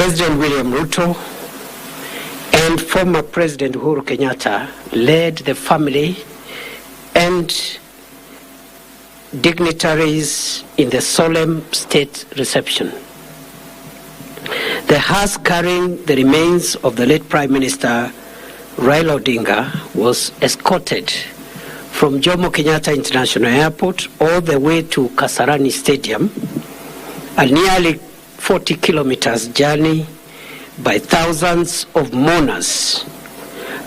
President William Ruto and former President Uhuru Kenyatta led the family and dignitaries in the solemn state reception. The hearse carrying the remains of the late Prime Minister Raila Odinga was escorted from Jomo Kenyatta International Airport all the way to Kasarani Stadium, a nearly 40 kilometers journey by thousands of mourners,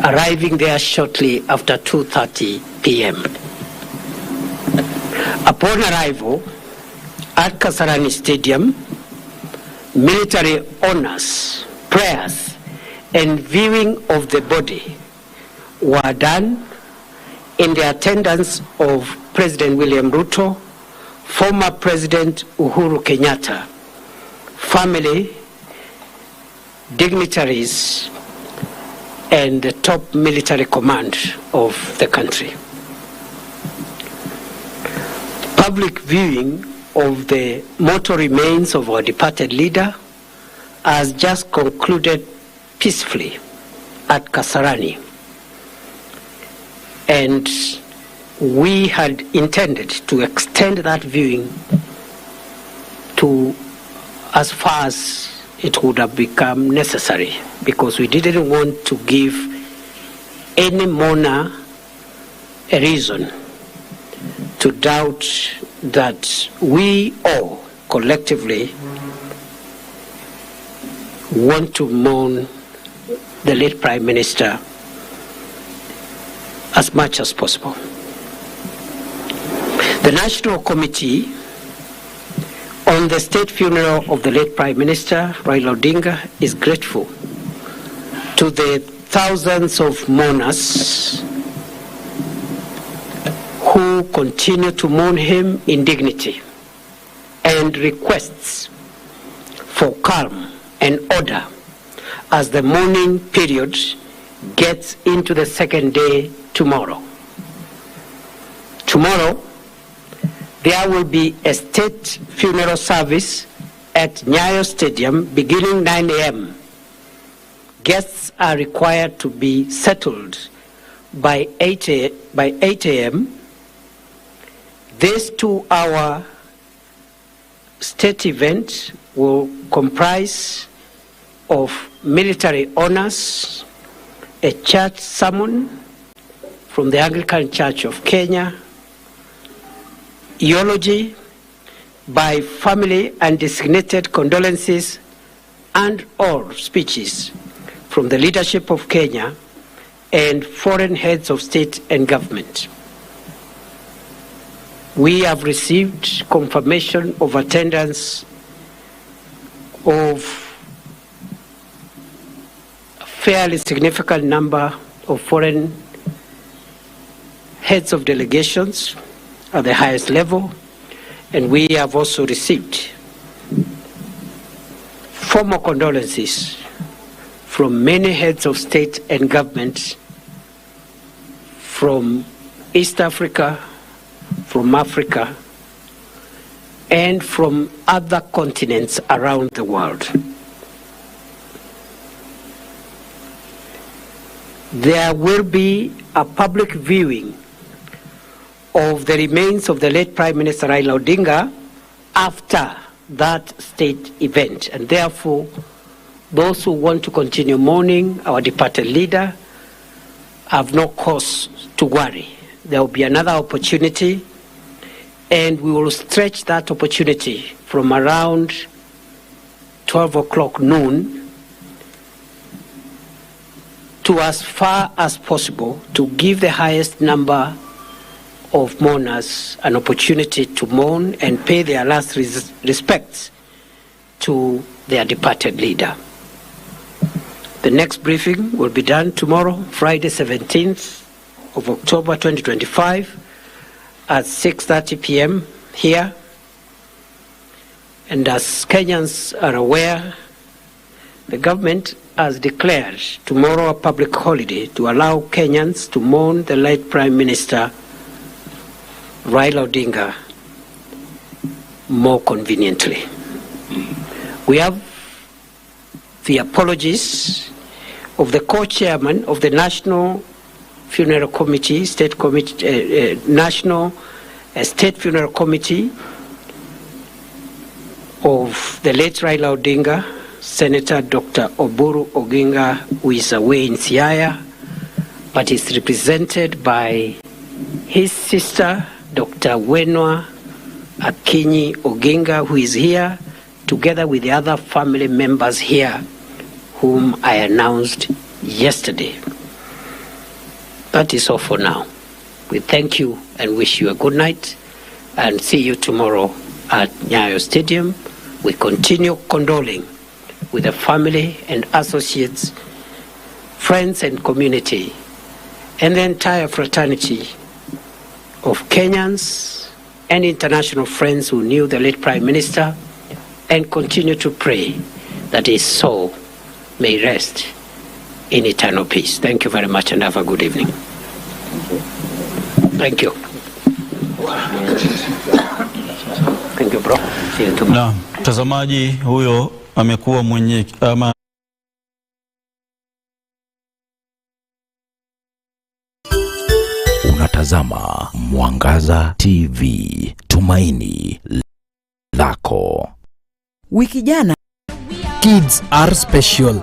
arriving there shortly after 2:30 p.m. Upon arrival at Kasarani Stadium, military honors, prayers, and viewing of the body were done in the attendance of President William Ruto, former President Uhuru Kenyatta, family, dignitaries, and the top military command of the country. Public viewing of the mortal remains of our departed leader has just concluded peacefully at Kasarani, and we had intended to extend that viewing to as far as it would have become necessary, because we didn't want to give any mourner a reason to doubt that we all collectively want to mourn the late Prime Minister as much as possible. The National Committee on the state funeral of the late Prime Minister Raila Odinga is grateful to the thousands of mourners who continue to mourn him in dignity, and requests for calm and order as the mourning period gets into the second day tomorrow. Tomorrow, there will be a state funeral service at Nyayo Stadium beginning 9 a.m. Guests are required to be settled by 8 a.m. This 2-hour state event will comprise of military honors, a church sermon from the Anglican Church of Kenya, eulogy by family and designated condolences, and all speeches from the leadership of Kenya and foreign heads of state and government. We have received confirmation of attendance of a fairly significant number of foreign heads of delegations at the highest level, and we have also received formal condolences from many heads of state and government from East Africa, from Africa, and from other continents around the world. There will be a public viewing of the remains of the late Prime Minister Raila Odinga after that state event, and therefore those who want to continue mourning our departed leader have no cause to worry. There will be another opportunity, and we will stretch that opportunity from around 12 o'clock noon to as far as possible to give the highest number of mourners an opportunity to mourn and pay their last respects to their departed leader. The next briefing will be done tomorrow, Friday 17th of October 2025 at 6:30 p.m. here. And as Kenyans are aware, the government has declared tomorrow a public holiday to allow Kenyans to mourn the late Prime Minister Raila Odinga more conveniently. We have the apologies of the co-chairman of the National Funeral Committee, National State Funeral Committee of the late Raila Odinga, Senator Dr. Oburu Oginga, who is away in Siaya, but is represented by his sister, Dr. Wenwa Akinyi Oginga, who is here, together with the other family members here, whom I announced yesterday. That is all for now. We thank you and wish you a good night, and see you tomorrow at Nyayo Stadium. We continue condoling with the family and associates, friends and community, and the entire fraternity of Kenyans and international friends who knew the late Prime Minister, and continue to pray that his soul may rest in eternal peace. Thank you very much and have a good evening. Thank you. Thank you, bro. See you tomorrow. Na mtazamaji huyo amekuwa mwenye Unatazama Mwangaza TV, tumaini lako. Wiki jana, Kids are special.